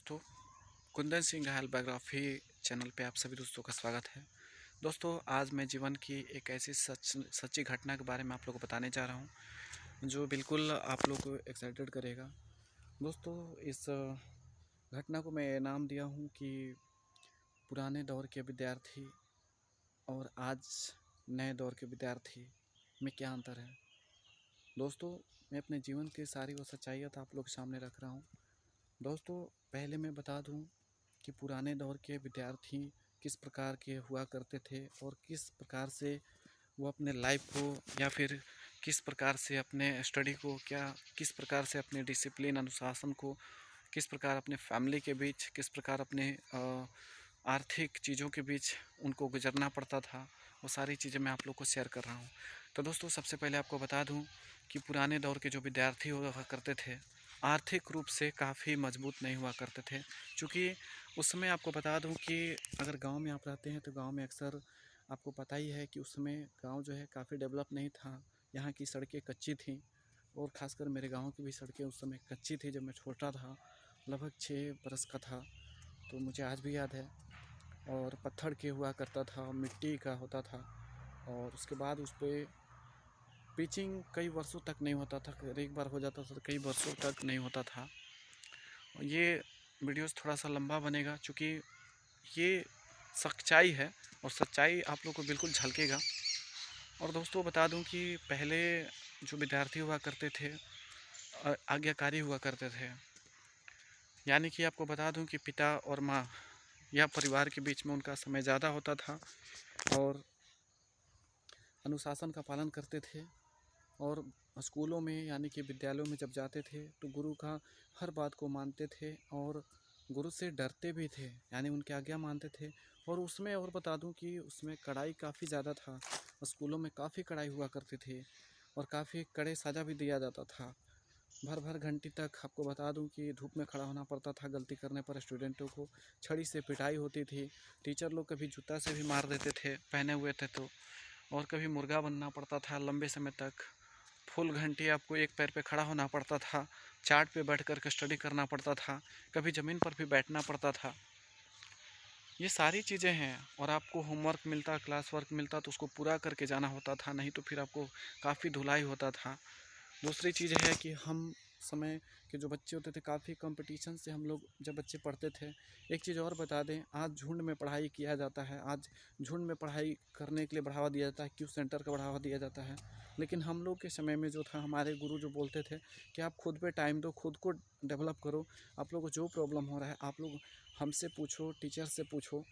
दोस्तों, कुंदन सिंह घायल biography channel पे आप सभी दोस्तों का स्वागत है। दोस्तों, आज मैं जीवन की एक ऐसी सच्ची घटना के बारे में आप लोगों को बताने जा रहा हूँ जो बिल्कुल आप लोग को एक्साइटेड करेगा। दोस्तों, इस घटना को मैं नाम दिया हूँ कि पुराने दौर के विद्यार्थी और आज नए दौर के विद्यार्थी में क्या अंतर है। दोस्तों, मैं अपने जीवन की सारी वो सच्चाइयाँ तो आप लोग के सामने रख रहा हूँ। दोस्तों, पहले मैं बता दूं कि पुराने दौर के विद्यार्थी किस प्रकार के हुआ करते थे और किस प्रकार से वो अपने लाइफ को या फिर किस प्रकार से अपने स्टडी को किस प्रकार से अपने डिसिप्लिन अनुशासन को, किस प्रकार अपने फैमिली के बीच, किस प्रकार अपने आर्थिक चीज़ों के बीच उनको गुजरना पड़ता था। वो सारी चीज़ें मैं आप लोग को शेयर कर रहा हूँ। तो दोस्तों, सबसे पहले आपको बता दूँ कि पुराने दौर के जो विद्यार्थी हुआ करते थे आर्थिक रूप से काफ़ी मजबूत नहीं हुआ करते थे। क्योंकि उस समय आपको बता दूं कि अगर गांव में आप रहते हैं तो गांव में अक्सर आपको पता ही है कि उस समय गांव जो है काफ़ी डेवलप नहीं था। यहाँ की सड़कें कच्ची थीं और ख़ासकर मेरे गांव की भी सड़कें उस समय कच्ची थी। जब मैं छोटा था, लगभग 6 बरस का था, तो मुझे आज भी याद है। और पत्थर के हुआ करता था, मिट्टी का होता था और उसके बाद उस पर पिचिंग कई वर्षों तक नहीं होता था। एक बार हो जाता था तो कई वर्षों तक नहीं होता था। ये वीडियोस थोड़ा सा लंबा बनेगा क्योंकि ये सच्चाई है और सच्चाई आप लोग को बिल्कुल झलकेगा। और दोस्तों, बता दूं कि पहले जो विद्यार्थी हुआ करते थे आज्ञाकारी हुआ करते थे। यानी कि आपको बता दूं कि पिता और माँ या परिवार के बीच में उनका समय ज़्यादा होता था और अनुशासन का पालन करते थे। और स्कूलों में यानी कि विद्यालयों में जब जाते थे तो गुरु का हर बात को मानते थे और गुरु से डरते भी थे, यानी उनकी आज्ञा मानते थे। और उसमें और बता दूं कि उसमें कड़ाई काफ़ी ज़्यादा था। स्कूलों में काफ़ी कड़ाई हुआ करती थी और काफ़ी कड़े सज़ा भी दिया जाता था। भर भर घंटी तक आपको बता दूं कि धूप में खड़ा होना पड़ता था। गलती करने पर स्टूडेंटों को छड़ी से पिटाई होती थी। टीचर लोग कभी जूता से भी मार देते थे पहने हुए थे तो। और कभी मुर्गा बनना पड़ता था लंबे समय तक। फुल घंटी आपको एक पैर पे खड़ा होना पड़ता था। चार्ट पे बैठ कर के स्टडी करना पड़ता था। कभी ज़मीन पर भी बैठना पड़ता था। ये सारी चीज़ें हैं। और आपको होमवर्क मिलता, क्लास वर्क मिलता तो उसको पूरा करके जाना होता था, नहीं तो फिर आपको काफ़ी धुलाई होता था। दूसरी चीज़ है कि हम समय के जो बच्चे होते थे काफ़ी कंपटीशन से हम लोग जब बच्चे पढ़ते थे। एक चीज़ और बता दें, आज झुंड में पढ़ाई किया जाता है, आज झुंड में पढ़ाई करने के लिए बढ़ावा दिया जाता है, क्यू सेंटर का बढ़ावा दिया जाता है। लेकिन हम लोग के समय में जो था, हमारे गुरु जो बोलते थे कि आप खुद पे टाइम दो, खुद को डेवलप करो, आप लोग को जो प्रॉब्लम हो रहा है आप लोग हमसे पूछो, टीचर से पूछो।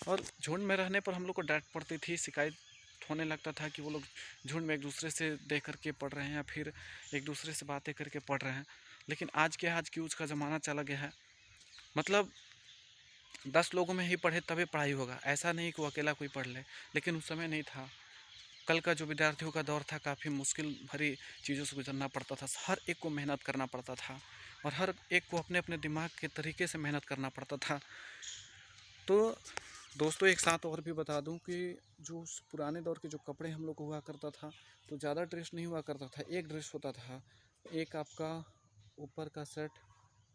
और झुंड में रहने पर हम लोग को डांट पड़ती थी, शिकायत होने लगता था कि वो लोग झुंड में एक दूसरे से देख करके पढ़ रहे हैं या फिर एक दूसरे से बातें करके पढ़ रहे हैं। लेकिन आज की उसका ज़माना चला गया है। मतलब 10 लोगों में ही पढ़े तभी पढ़ाई होगा, ऐसा नहीं कि वो अकेला कोई पढ़ ले। लेकिन उस समय नहीं था। कल का जो विद्यार्थियों का दौर था काफ़ी मुश्किल भरी चीज़ों से गुजरना पड़ता था। हर एक को मेहनत करना पड़ता था और हर एक को अपने अपने दिमाग के तरीके से मेहनत करना पड़ता था। तो दोस्तों, एक साथ और भी बता दूं कि जो पुराने दौर के जो कपड़े हम लोग को हुआ करता था, तो ज़्यादा ड्रेस नहीं हुआ करता था। एक ड्रेस होता था, एक आपका ऊपर का शर्ट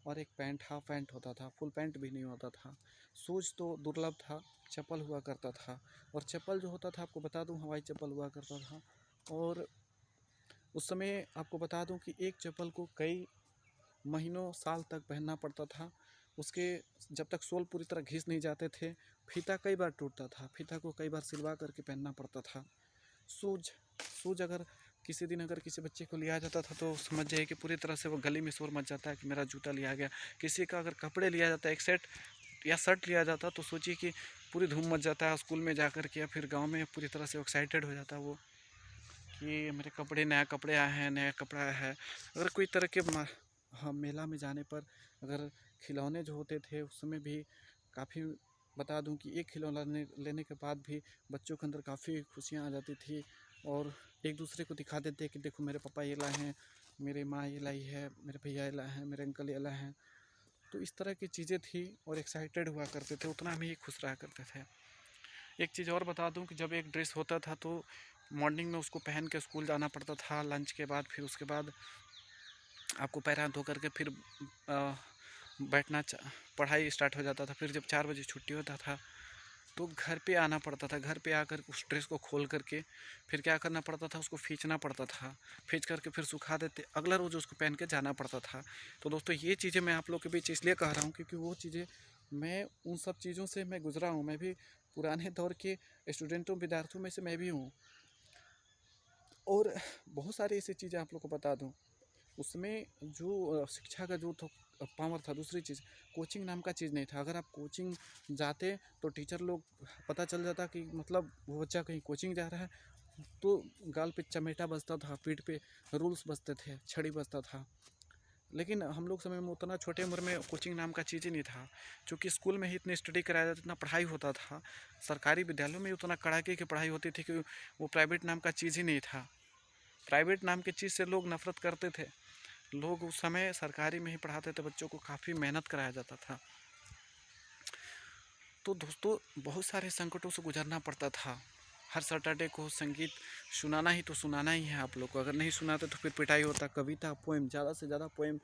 और एक पैंट, हाफ पैंट होता था, फुल पैंट भी नहीं होता था। शूज़ तो दुर्लभ था, चप्पल हुआ करता था। और चप्पल जो होता था आपको बता दूं, हवाई चप्पल हुआ करता था। और उस समय आपको बता दूं कि एक चप्पल को कई महीनों साल तक पहनना पड़ता था। उसके जब तक सोल पूरी तरह घिस नहीं जाते थे, फीता कई बार टूटता था, फीता को कई बार सिलवा करके पहनना पड़ता था। शूज शूज अगर किसी दिन अगर किसी बच्चे को लिया जाता था तो समझ जाइए कि पूरी तरह से वो गली में शोर मच जाता है कि मेरा जूता लिया गया। किसी का अगर कपड़े लिया जाता है, एक सेट या शर्ट लिया जाता, तो सोचिए कि पूरी धूम मच जाता है स्कूल में जा कर के या फिर गाँव में पूरी तरह से एक्साइटेड हो जाता है वो कि मेरे कपड़े, नया कपड़े आए हैं, नया कपड़ा आया है। अगर कोई तरह के हाँ, मेला में जाने पर अगर खिलौने जो होते थे उस समय भी काफ़ी बता दूं कि एक खिलौना लेने के बाद भी बच्चों के अंदर काफ़ी खुशियाँ आ जाती थी और एक दूसरे को दिखा देते कि देखो मेरे पापा ये लाए हैं, मेरी माँ ये लाई है, मेरे भैया ये लाए हैं, मेरे अंकल ये लाए हैं। तो इस तरह की चीज़ें थी और एक्साइटेड हुआ करते थे, उतना हम ही खुश रहा करते थे। एक चीज़ और बता दूं कि जब एक ड्रेस होता था तो मॉर्निंग में उसको पहन के स्कूल जाना पड़ता था। लंच के बाद फिर उसके बाद आपको पैर हाथ धो करके फिर बैठना पढ़ाई स्टार्ट हो जाता था। फिर जब 4 बजे छुट्टी होता था तो घर पे आना पड़ता था। घर पे आकर उस ड्रेस को खोल करके फिर क्या करना पड़ता था, उसको खींचना पड़ता था। खींच करके फिर सुखा देते, अगला रोज़ उसको पहन के जाना पड़ता था। तो दोस्तों ये चीज़ें मैं आप लोग के बीच इसलिए कह रहा हूँ क्योंकि वो चीज़ें मैं उन सब चीज़ों से मैं गुजरा हूँ। मैं भी पुराने दौर के स्टूडेंटों विद्यार्थियों में से मैं भी हूँ। और बहुत सारी ऐसी चीज़ें आप लोग को बता दूँ, उसमें जो शिक्षा का जो तो पावर था। दूसरी चीज़, कोचिंग नाम का चीज़ नहीं था। अगर आप कोचिंग जाते तो टीचर लोग पता चल जाता कि मतलब वो बच्चा कहीं कोचिंग जा रहा है, तो गाल पे चमेटा बजता था, पीठ पे रूल्स बजते थे, छड़ी बजता था। लेकिन हम लोग समय में उतना छोटे उम्र में कोचिंग नाम का चीज़ ही नहीं था, क्योंकि स्कूल में ही इतनी स्टडी कराया जाता, इतना पढ़ाई होता था। सरकारी विद्यालयों में उतना कड़ाके की पढ़ाई होती थी कि वो प्राइवेट नाम का चीज़ ही नहीं था। प्राइवेट नाम की चीज़ से लोग नफरत करते थे। लोग उस समय सरकारी में ही पढ़ाते थे, बच्चों को काफ़ी मेहनत कराया जाता था। तो दोस्तों बहुत सारे संकटों से गुजरना पड़ता था। हर सैटरडे को संगीत सुनाना ही तो सुनाना ही है आप लोग को। अगर नहीं सुनाते तो फिर पिटाई होता। कविता, पोएम, ज़्यादा से ज़्यादा पोएम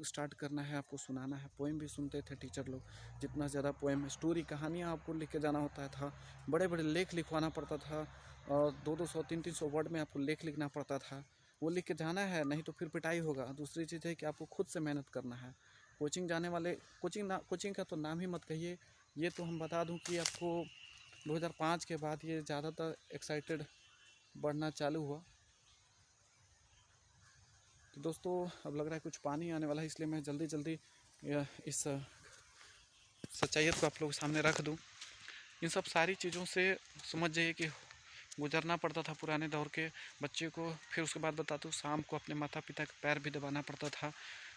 स्टार्ट करना है, आपको सुनाना है। पोएम भी सुनते थे टीचर लोग। जितना ज़्यादा पोएम, स्टोरी, कहानियाँ आपको लिख के जाना होता था। बड़े बड़े लेख लिखवाना पड़ता था और 200-200 300-300 वर्ड में आपको लेख लिखना पड़ता था। वो लिख के जाना है, नहीं तो फिर पिटाई होगा। दूसरी चीज़ है कि आपको खुद से मेहनत करना है। कोचिंग जाने वाले, कोचिंग का तो नाम ही मत कहिए। ये तो हम बता दूं कि आपको 2005 के बाद ये ज़्यादातर एक्साइटेड बढ़ना चालू हुआ। तो दोस्तों अब लग रहा है कुछ पानी आने वाला है, इसलिए मैं जल्दी जल्दी इस सच्चाइयत को आप लोगों के सामने रख दूं। इन सब सारी चीज़ों से समझ जाइए कि गुजरना पड़ता था पुराने दौर के बच्चे को। फिर उसके बाद बता दूँ, शाम को अपने माता पिता के पैर भी दबाना पड़ता था।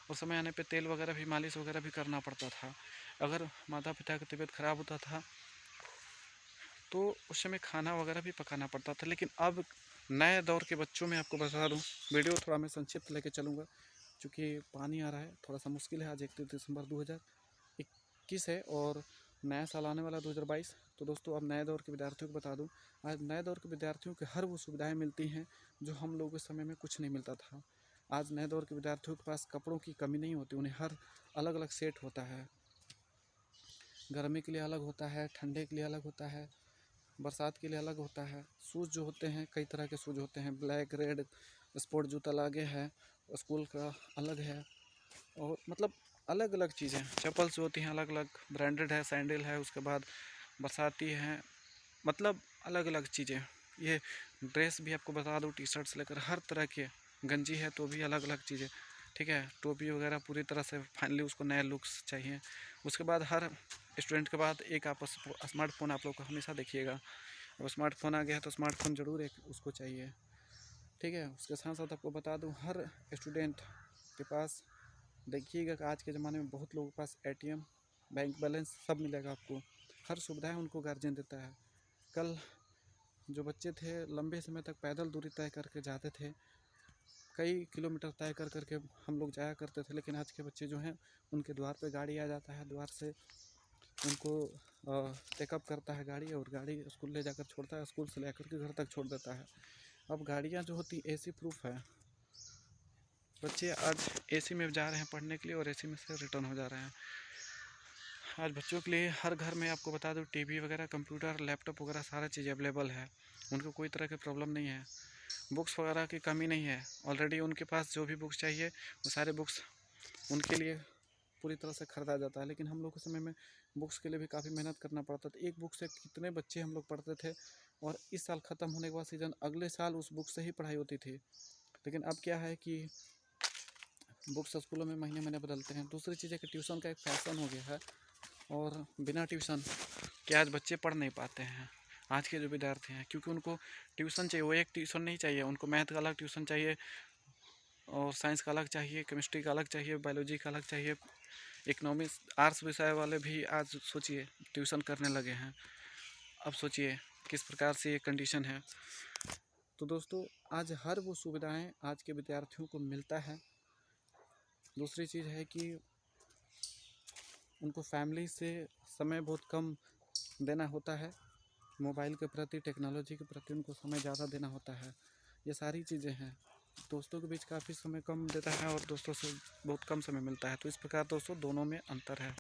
उस समय आने पे तेल वगैरह भी, मालिश वगैरह भी करना पड़ता था। अगर माता पिता की तबीयत ख़राब होता था तो उस समय खाना वगैरह भी पकाना पड़ता था। लेकिन अब नए दौर के बच्चों में आपको बता दूँ, वीडियो थोड़ा मैं संक्षिप्त लेके चलूँगा क्योंकि पानी आ रहा है, थोड़ा सा मुश्किल है। आज 31 दिसंबर 2021 है और नया साल आने वाला 2022। तो दोस्तों अब नए दौर के विद्यार्थियों को बता दूं, आज नए दौर के विद्यार्थियों को हर वो सुविधाएं मिलती हैं जो हम लोगों के समय में कुछ नहीं मिलता था। आज नए दौर के विद्यार्थियों के पास कपड़ों की कमी नहीं होती, उन्हें हर अलग अलग सेट होता है। गर्मी के लिए अलग होता है, ठंडे के लिए अलग होता है, बरसात के लिए अलग होता है। शूज़ जो होते हैं, कई तरह के शूज़ होते हैं, ब्लैक, रेड, स्पोर्ट जूता अलग है, स्कूल का अलग है। और मतलब अलग अलग चीज़ें, चप्पल्स होती हैं अलग अलग, ब्रांडेड है, सैंडल है, उसके बाद बरसाती हैं, मतलब अलग अलग चीज़ें। ये ड्रेस भी आपको बता दूँ, टी शर्ट से लेकर हर तरह के, गंजी है तो भी अलग अलग चीज़ें, ठीक है। टोपी वगैरह पूरी तरह से फाइनली उसको नया लुक्स चाहिए। उसके बाद हर स्टूडेंट के बाद एक आप स्मार्टफोन आप लोग को हमेशा देखिएगा। अब स्मार्टफोन आ गया है तो स्मार्टफोन ज़रूर एक उसको चाहिए, ठीक है। उसके साथ साथ आपको बता दूँ, हर स्टूडेंट के पास देखिएगा कि आज के ज़माने में बहुत लोगों के पास एटीएम, बैंक बैलेंस सब मिलेगा आपको। हर सुविधाएं उनको गार्जियन देता है। कल जो बच्चे थे लंबे समय तक पैदल दूरी तय करके जाते थे, कई किलोमीटर तय कर करके हम लोग जाया करते थे। लेकिन आज के बच्चे जो हैं उनके द्वार पे गाड़ी आ जाता है, द्वार से उनको पिकअप करता है गाड़ी और गाड़ी स्कूल ले जाकर छोड़ता है, स्कूल से लेकर के घर तक छोड़ देता है। अब गाड़ियाँ जो होती एसी प्रूफ है। बच्चे आज एसी में जा रहे हैं पढ़ने के लिए और एसी में से रिटर्न हो जा रहे हैं। आज बच्चों के लिए हर घर में आपको बता दूं टीवी वगैरह, कंप्यूटर, लैपटॉप वगैरह सारा चीज़ अवेलेबल है। उनको कोई तरह की प्रॉब्लम नहीं है, बुक्स वगैरह की कमी नहीं है। ऑलरेडी उनके पास जो भी बुक्स चाहिए वो सारे बुक्स उनके लिए पूरी तरह से ख़रीदा जाता है। लेकिन हम लोग के समय में बुक्स के लिए भी काफ़ी मेहनत करना पड़ता था। एक बुक से कितने बच्चे हम लोग पढ़ते थे और इस साल ख़त्म होने के बाद सीज़न अगले साल उस बुक से ही पढ़ाई होती थी। लेकिन अब क्या है कि बुक्स स्कूलों में महीने महीने बदलते हैं। दूसरी चीज़ है कि ट्यूशन का एक फैशन हो गया है और बिना ट्यूशन के आज बच्चे पढ़ नहीं पाते हैं। आज के जो विद्यार्थी हैं, क्योंकि उनको ट्यूशन चाहिए, वो एक ट्यूशन नहीं चाहिए, उनको मैथ का अलग ट्यूशन चाहिए और साइंस का अलग चाहिए, केमिस्ट्री का अलग चाहिए, बायोलॉजी का अलग चाहिए। इकोनॉमिक्स, आर्ट्स विषय वाले भी आज सोचिए ट्यूशन करने लगे हैं। अब सोचिए किस प्रकार से ये कंडीशन है। तो दोस्तों आज हर वो सुविधाएं आज के विद्यार्थियों को मिलता है। दूसरी चीज़ है कि उनको फैमिली से समय बहुत कम देना होता है। मोबाइल के प्रति, टेक्नोलॉजी के प्रति उनको समय ज़्यादा देना होता है। ये सारी चीज़ें हैं। दोस्तों के बीच काफ़ी समय कम देता है और दोस्तों से बहुत कम समय मिलता है। तो इस प्रकार दोस्तों दोनों में अंतर है।